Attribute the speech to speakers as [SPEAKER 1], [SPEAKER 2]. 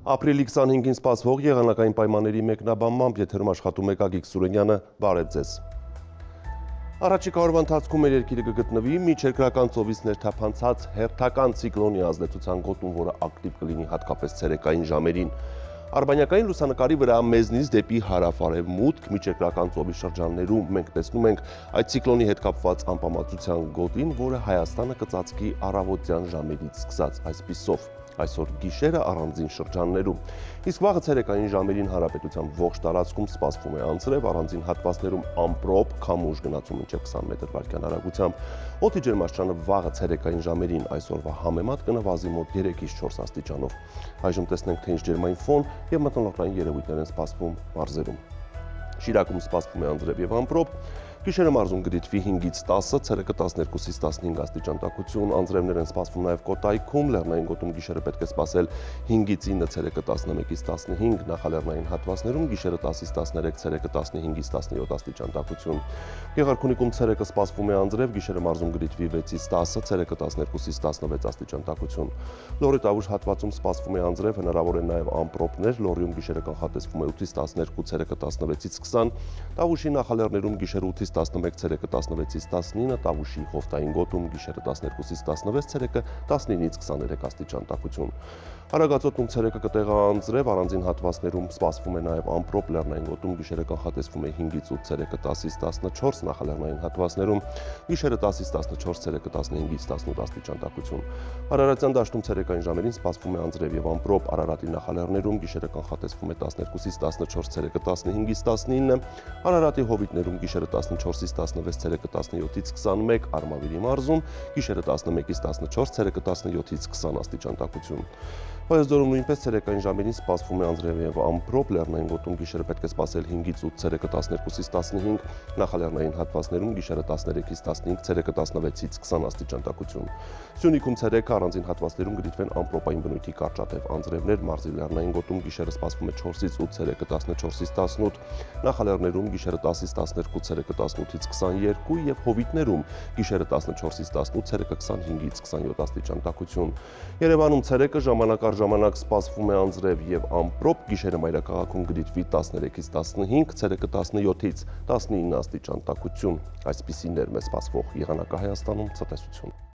[SPEAKER 1] Ապրիլի 25-ին սպասվող եղանակային պայմանների մեկնաբանմամբ եթերում աշխատում է Գագիկ Սուրենյանը, բարև ձեզ։ Առաջիկա օրվա ընթացքում մեր երկիրը կգտնվի միջերկրական ծովից ներթափանցած հերթական ցիկլոնի ազդեցության գոտում, որը ակտիվ կլինի հատկապես ցերեկային ժամերին։ Արբանյակային լուսանկարի վրա մեզնից դեպի հարավ-արևմուտք միջերկրական ծովի շրջաններում մենք տեսնում ենք այդ ցիկլոնի հետ կապված անպամատության գոտին, որը Հայաստանը կծածկի առավոտյան ժամերից սկսած այսպիսով։ Այսօր գիշերը առանձին շրջաններում, իսկ վաղը ցերեկային ժամերին հանրապետության ողջ տարածքում սպասվում է անձրև, առանձին հատվածներում ամպրոպ, քամուշ գնացում մինչև 20 մետր վայրկյան արագությամբ։ Օդի ջերմաստիճանը վաղը ցերեկային ժամերին այսօրվա համեմատ կնվազի մոտ 3-ից 4 աստիճանով։ Այժմ տեսնենք, թե ինչ ջերմային ֆոն եւ մթնոլորտային երևույթներ են սպասվում մարզերում։ Շիրակում սպասվում է անձրև եւ ամպրոպ, գիշերը մարզում կդիտվի 5-ից 10, ցերեկը 12-ից 15 աստիճան տաքություն, անձրևներ են սպասվում նաեւ Կոտայքում, լեռնային գոտում գիշերը պետք է սպասել 5-ից 9, ցերեկը 11-ից 15, նախալեռնային հատվածներում գիշերը 10-ից 13, ցերեկը 15-ից 17 աստիճան տաքություն։ Գեղարքունիքում ցերեկը սպասվում է անձրև, գիշերը մարզում կդիտվի 6-ից 10, ցերեկը 12-ից 16 աստիճան տաքություն։ Լոռի Տավուշ հատվածում սպասվում է անձրև, հնարավոր են նաեւ ամպրոպներ, Լոռիում գիշերը կանխատեսվում է 8-ից 12, ցերեկը 16-ից 20, Տավուշի նախալեռներում գիշերը 8-ից 11, ցերեկը 16-ից 19, Տավուշի Խովտային գոտում գիշերը 12-ից 16, ցերեկը 19-ից 23 աստիճան տաքություն։ Արագածոտում ցերեկը կտեղա անձրև, առանձին հատվածներում սպասվում է նաև ամպրոպ, լեռնային գոտում գիշերը կանխատեսվում է 5-ից 8, ցերեկը 10-ից 14, նախալեռնային հատվածներում գիշերը 10-ից 14, ցերեկը 15-ից 18 աստիճան տաքություն։ Արարատյան դաշտում ցերեկային ժամերին սպասվում է անձրև եւ ամպրոպ, Արարատի նախալեռներում գիշերը կանխատեսվում է 12-ից 14, ցերեկը 15-ից 19, Արարատի հովիտներում գիշերը 14-ից 16, ցերեկը 17-ից 21, Արմավիրի մարզում գիշերը 11-ից 14, ցերեկը 17-ից 20 աստիճան տաքություն։ Վայոց-Ձորում նույնպես ցերեկային ժամերին սպասվում է անձրև եւ ամպրոպ, լեռնային գոտում գիշերը պետք է սպասել 5-ից 8, ցերեկը 12-ից 15, նախալեռնային հատվածներում գիշերը 13-ից 15, ցերեկը 16-ից 20 աստիճան տաքություն։ Սյունիքում ցերեկը առանձին հատվածներում կդիտվեն ամպրոպային բնույթի կարճատև անձրևներ, մարզի լեռնային գոտում գիշերը սպասվում է 4-ից 8, ցերեկը 14-ից 18, նախալեռներում գիշերը 10-ից 12, ցերեկը 18-ից 22 եւ հովիտներում գիշերը 14-ից 18, ցերեկը 25-ից 27 աստիճան տաքություն։ Երևանում ցերեկը ժամանակ առ ժամանակ սպասվում է անձրև եւ ամպրոպ, գիշերը մայրաքաղաքում կդիտվի 13-ից 15, ցերեկը 17-ից 19 աստիճան տաքություն։ Այսպիսիներ մեզ սպասվող եղանակը Հայաստանում ցտեսություն։